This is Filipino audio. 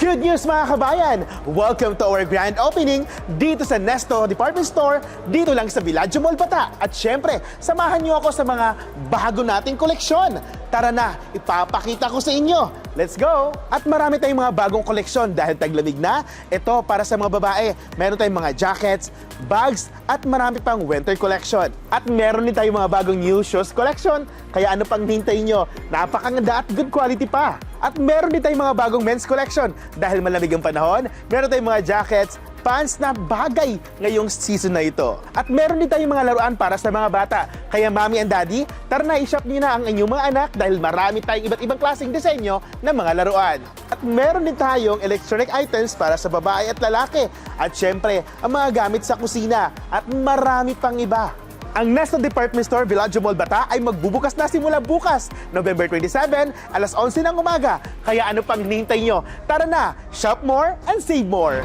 Good news mga kabayan! Welcome to our grand opening dito sa Nesto Department Store, dito lang sa Villaggio Mall, Bata. At syempre, samahan niyo ako sa mga bago nating koleksyon. Tara na, ipapakita ko sa inyo. Let's go! At marami tayong mga bagong koleksyon dahil taglamig na. Ito para sa mga babae. Meron tayong mga jackets, bags, at marami pang winter collection. At meron din tayong mga bagong new shoes collection. Kaya ano pang hintayin nyo? Napakaganda at good quality pa. At meron din tayong mga bagong men's collection. Dahil malamig ang panahon, meron tayong mga jackets, pants na bagay ngayong season na ito. At meron din tayong mga laruan para sa mga bata. Kaya mami and daddy, tara na i-shop niyo na ang inyong mga anak dahil marami tayong iba't ibang klaseng disenyo ng mga laruan. At meron din tayong electronic items para sa babae at lalaki. At syempre, ang mga gamit sa kusina. At marami pang iba. Ang Nesto Department Store Villaggio Mall, Bata ay magbubukas na simula bukas, November 27, alas 11 ng umaga. Kaya ano pang hinihintay nyo? Tara na, shop more and save more!